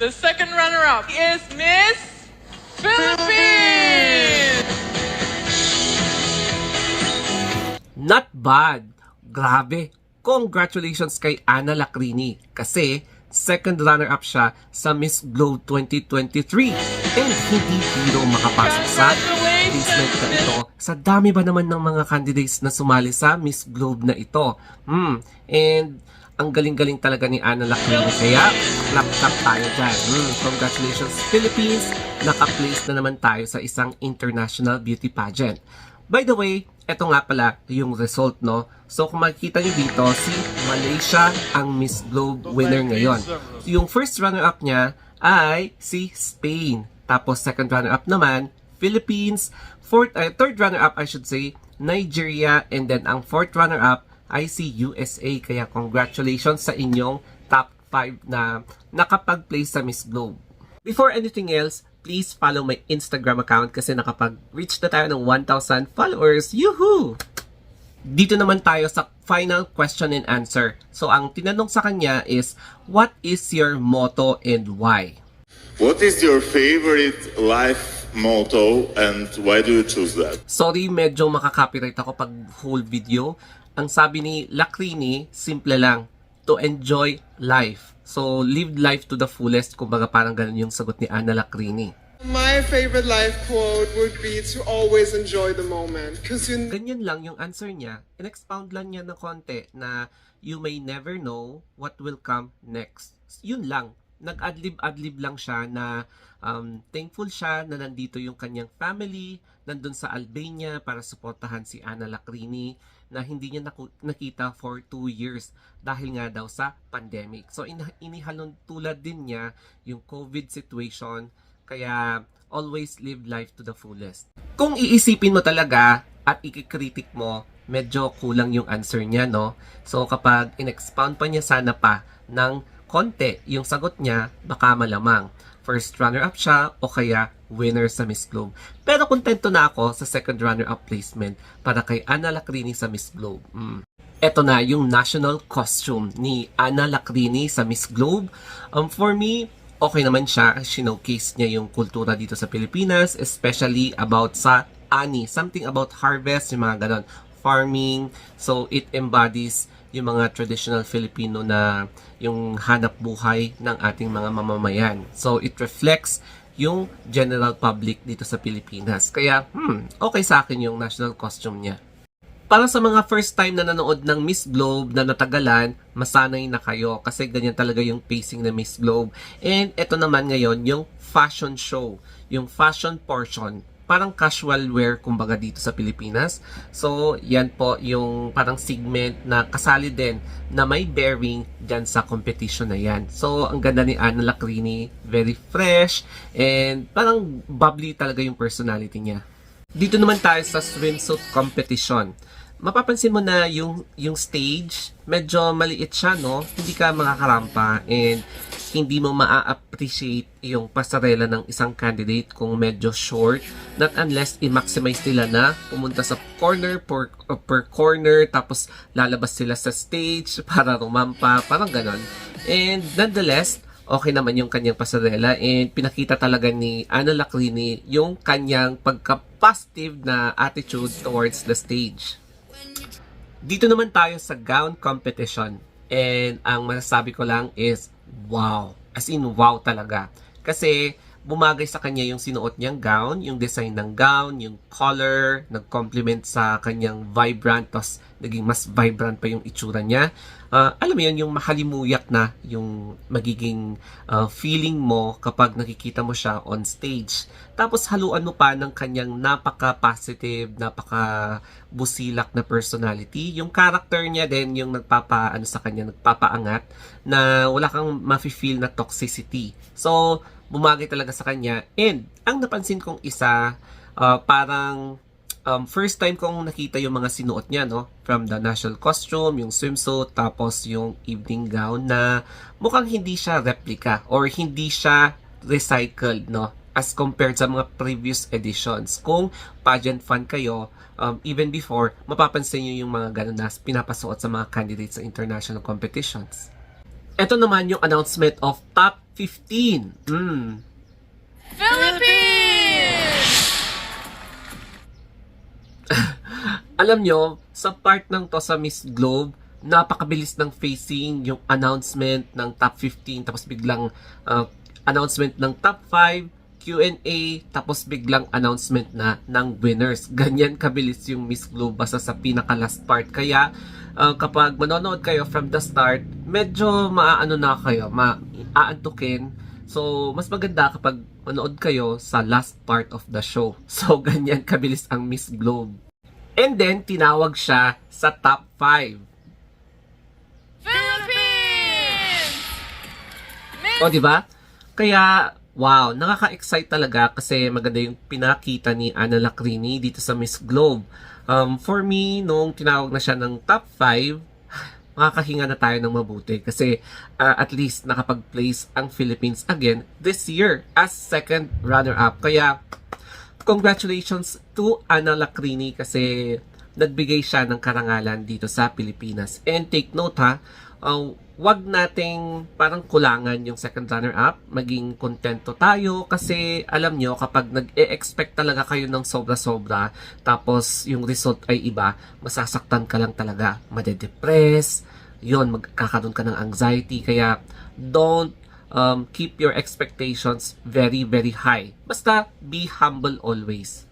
The second runner-up is Miss Philippines! Not bad. Grabe. Congratulations kay Ana Lacrini kasi second runner-up siya sa Miss Globe 2023 and hindi biro makapasok sa placement na ito sa dami ba naman ng mga candidates na sumali sa Miss Globe na ito. And ang galing-galing talaga ni Ana Lacrini kaya clap tayo dyan. Congratulations Philippines! Naka-place na naman tayo sa isang international beauty pageant. By the way, eto nga pala yung result, no? So kung makikita nyo dito, si Malaysia ang Miss Globe winner ngayon. Yung first runner-up niya ay si Spain. Tapos second runner-up naman, Philippines. Third runner-up, I should say, Nigeria. And then ang fourth runner-up ay si USA. Kaya congratulations sa inyong top 5 na nakapag-place sa Miss Globe. Before anything else, please follow my Instagram account kasi nakapag-reach na tayo ng 1,000 followers. Yuhu! Dito naman tayo sa final question and answer. So, ang tinanong sa kanya is, what is your motto and why? What is your favorite life motto and why do you choose that? Sorry, medyo makaka-copyright ako pag whole video. Ang sabi ni Lacrini, simple lang, to enjoy life. So, live life to the fullest. Kumbaga parang ganun yung sagot ni Ana Lacrini. My favorite life quote would be to always enjoy the moment. Ganyan lang yung answer niya. In-expound lang niya ng konti na you may never know what will come next. Yun lang. Nag-adlib lang siya na thankful siya na nandito yung kanyang family, nandun sa Albania para suportahan si Ana Lacrini na hindi niya nakita for 2 years dahil nga daw sa pandemic. So inihalon tulad din niya yung COVID situation, kaya always live life to the fullest. Kung iisipin mo talaga at ikikritik mo, medyo kulang yung answer niya, no? So kapag in-expound pa niya sana pa ng konti yung sagot niya, baka malamang first runner-up siya o kaya winner sa Miss Globe. Pero kontento na ako sa second runner-up placement para kay Ana Lacrini sa Miss Globe. Ito na yung national costume ni Ana Lacrini sa Miss Globe. For me, okay naman siya. Showcase niya yung kultura dito sa Pilipinas, especially about sa ani. Something about harvest, yung mga ganon. Farming. So, it embodies yung mga traditional Filipino na yung hanap buhay ng ating mga mamamayan. So, it reflects yung general public dito sa Pilipinas. Kaya, okay sa akin yung national costume niya. Para sa mga first time na nanood ng Miss Globe na natagalan, masanay na kayo kasi ganyan talaga yung pacing ng Miss Globe. And ito naman ngayon, yung fashion show, yung fashion portion. Parang casual wear kumbaga dito sa Pilipinas. So, yan po yung parang segment na kasali din na may bearing dyan sa competition na yan. So, ang ganda ni Ana Lacrini, very fresh and parang bubbly talaga yung personality niya. Dito naman tayo sa swimsuit competition. Mapapansin mo na yung stage, medyo maliit siya, no? Hindi ka makakarampa and hindi mo maa-appreciate yung pasarela ng isang candidate kung medyo short. Not unless i-maximize nila na pumunta sa corner per corner tapos lalabas sila sa stage para rumampa, parang ganon. And nonetheless, okay naman yung kanyang pasarela and pinakita talaga ni Ana Lacrini yung kanyang pagka-positive na attitude towards the stage. Dito naman tayo sa gown competition and ang masasabi ko lang is wow. As in wow talaga. Kasi bumagay sa kanya yung sinuot niyang gown, yung design ng gown, yung color, nag-complement sa kanyang vibrant, tapos naging mas vibrant pa yung itsura niya. Alam mo yun, yung mahalimuyak na yung magiging feeling mo kapag nakikita mo siya on stage. Tapos haluan mo pa ng kanyang napaka-positive, napaka-busilak na personality. Yung character niya din yung sa kanya, nagpapaangat na wala kang mafe-feel na toxicity. So, bumagay talaga sa kanya. And ang napansin kong isa, parang first time kong nakita yung mga sinuot niya, no? From the national costume, yung swimsuit, tapos yung evening gown na mukhang hindi siya replica or hindi siya recycled, no? As compared sa mga previous editions. Kung pageant fan kayo, even before, mapapansin nyo yung mga ganun na pinapasuot sa mga candidates sa international competitions. Ito naman yung announcement of top 15. Philippines! Alam nyo, sa part ng to sa Miss Globe, napakabilis ng facing yung announcement ng top 15, tapos biglang announcement ng top 5, Q&A, tapos biglang announcement na ng winners. Ganyan kabilis yung Miss Globe basta sa pinaka-last part. Kaya kapag manonood kayo from the start, medyo maaano na kayo, maaantukin. So, mas maganda kapag manood kayo sa last part of the show. So, ganyan kabilis ang Miss Globe. And then, tinawag siya sa top 5. Philippines! O, di ba? Kaya, wow, nakaka-excite talaga kasi maganda yung pinakita ni Ana Lacrini dito sa Miss Globe. For me, nung tinawag na siya ng top 5, makakahinga na tayo ng mabuti kasi at least nakapag-place ang Philippines again this year as second runner-up. Kaya, congratulations to Ana Lacrini kasi nagbigay siya ng karangalan dito sa Pilipinas. And take note ha, wag nating parang kulangan yung second runner-up. Maging kontento tayo kasi alam nyo kapag nag-e-expect talaga kayo ng sobra-sobra tapos yung result ay iba, masasaktan ka lang talaga. Madedepress, yun, magkakaroon ka ng anxiety. Kaya don't keep your expectations very, very high. Basta, be humble always.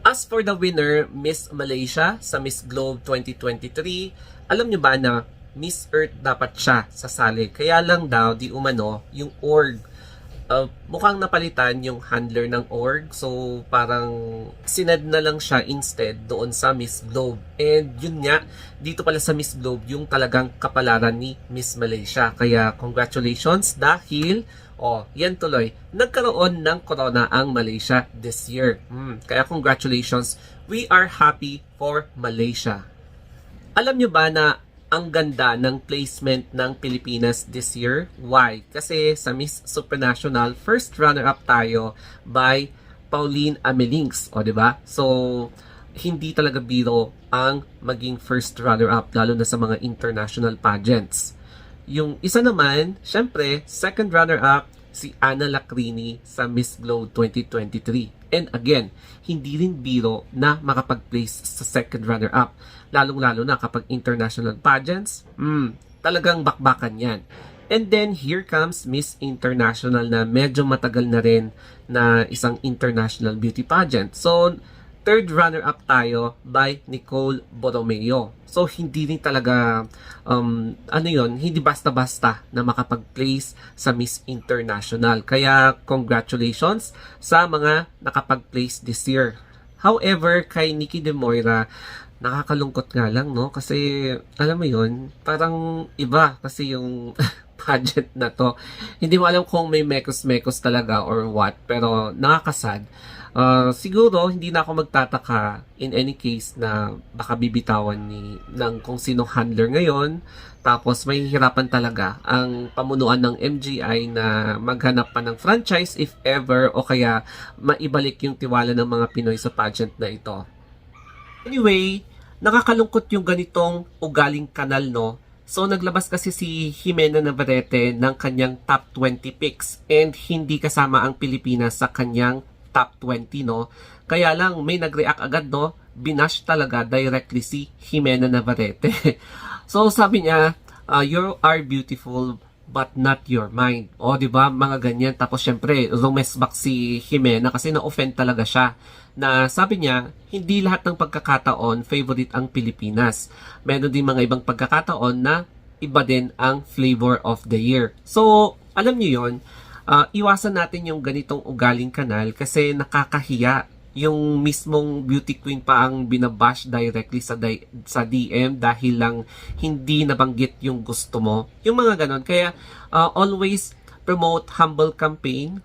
As for the winner, Miss Malaysia sa Miss Globe 2023, alam nyo ba na Miss Earth dapat siya sasali? Kaya lang daw, di umano, yung org. Mukhang napalitan yung handler ng org. So, parang sinad na lang siya instead doon sa Miss Globe. And yun nga, dito pala sa Miss Globe, yung talagang kapalaran ni Miss Malaysia. Kaya congratulations dahil, yan tuloy, nagkaroon ng corona ang Malaysia this year. Kaya congratulations, we are happy for Malaysia. Alam nyo ba na ang ganda ng placement ng Pilipinas this year? Why? Kasi sa Miss Supranational, first runner-up tayo by Pauline Amelings. O, diba? So, hindi talaga biro ang maging first runner-up, lalo na sa mga international pageants. Yung isa naman, syempre, second runner-up, si Ana Lacrini sa Miss Globe 2023. And again, hindi rin biro na makapag-place sa second runner-up. Lalong-lalo na kapag international pageants, talagang bakbakan yan. And then, here comes Miss International na medyo matagal na rin na isang international beauty pageant. So, third runner-up tayo by Nicole Borromeo. So, hindi rin talaga, hindi basta-basta na makapag-place sa Miss International. Kaya, congratulations sa mga nakapag-place this year. However, kay Nikki De Moira, nakakalungkot nga lang, no? Kasi, alam mo yun, parang iba kasi yung pageant na to. Hindi mo alam kung may mekos-mekos talaga or what, pero nakakasad. Siguro, hindi na ako magtataka in any case na baka bibitawan ng kung sinong handler ngayon. Tapos, may hihirapan talaga ang pamunuan ng MGI na maghanap pa ng franchise if ever o kaya maibalik yung tiwala ng mga Pinoy sa pageant na ito. Anyway, nakakalungkot yung ganitong ugaling kanal, no? So, naglabas kasi si Jimena Navarrete ng kanyang top 20 picks and hindi kasama ang Pilipinas sa kanyang top 20, no? Kaya lang, may nag-react agad, no? Binash talaga directly si Jimena Navarrete. So, sabi niya, you are beautiful but not your mind. O, di ba? Mga ganyan. Tapos, syempre, rumesbak si Jimena kasi na-offend talaga siya. Na sabi niya, hindi lahat ng pagkakataon favorite ang Pilipinas. Meron din mga ibang pagkakataon na iba din ang flavor of the year. So, alam niyo yon, iwasan natin yung ganitong ugaling kanal kasi nakakahiya. Yung mismong beauty queen pa ang binabash directly sa DM dahil lang hindi nabanggit yung gusto mo. Yung mga ganon. Kaya, always promote humble campaign,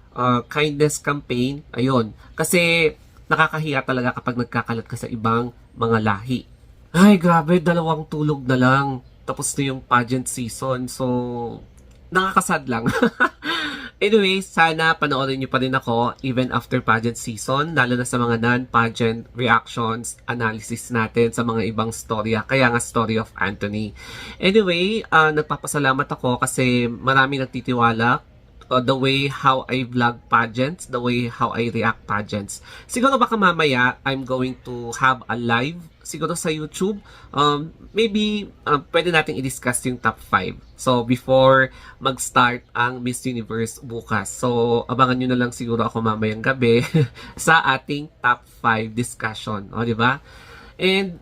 kindness campaign. Ayun. Kasi, nakakahiya talaga kapag nagkakalat ka sa ibang mga lahi. Ay, grabe, 2 tulog na lang. Tapos na yung pageant season. So, nakakasad lang. Anyway, sana panoorin nyo pa rin ako even after pageant season, lalo na sa mga non-pageant reactions, analysis natin sa mga ibang storya, kaya nga Story of Anthony. Anyway, nagpapasalamat ako kasi marami nagtitiwala the way how I vlog pageants, the way how I react pageants. Siguro baka mamaya, I'm going to have a live, siguro sa YouTube. Maybe, pwede natin i-discuss yung top 5. So, before mag-start ang Miss Universe bukas. So, abangan nyo na lang siguro ako mamayang gabi sa ating top 5 discussion. O, di ba? And,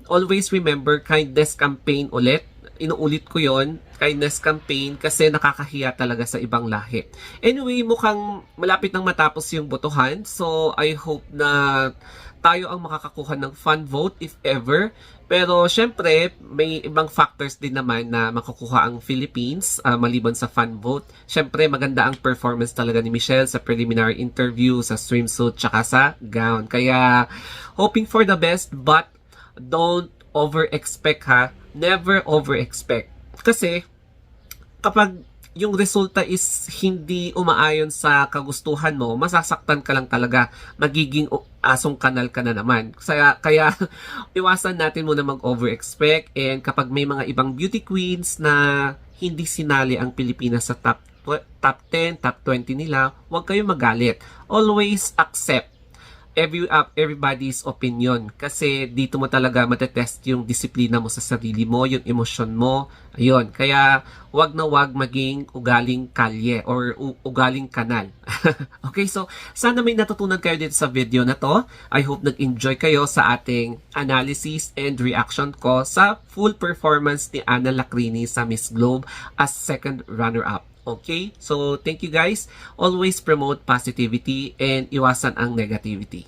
always remember, kindness campaign ulit. Inuulit ko yon, kindness campaign, kasi nakakahiya talaga sa ibang lahi. Anyway, mukhang malapit nang matapos yung botohan. So, I hope na tayo ang makakakuha ng fun vote if ever. Pero, syempre, may ibang factors din naman na makukuha ang Philippines maliban sa fun vote. Syempre, maganda ang performance talaga ni Michelle sa preliminary interview, sa swimsuit, tsaka sa gown. Kaya, hoping for the best, but don't over-expect ha. Never over-expect. Kasi, kapag yung resulta is hindi umaayon sa kagustuhan mo, masasaktan ka lang talaga. Magiging asong kanal ka na naman. Kaya iwasan natin muna mag-over-expect. And kapag may mga ibang beauty queens na hindi sinali ang Pilipinas sa top 10, top 20 nila, huwag kayong magalit. Always accept everybody's opinion, kasi dito mo talaga matetest yung disiplina mo sa sarili mo, yung emosyon mo. Ayun, kaya wag na wag maging ugaling kalye or ugaling kanal. Okay, so sana may natutunan kayo dito sa video na to. I hope nag-enjoy kayo sa ating analysis and reaction ko sa full performance ni Ana Lacrini sa Miss Globe as second runner-up. Okay? So, thank you guys. Always promote positivity and iwasan ang negativity.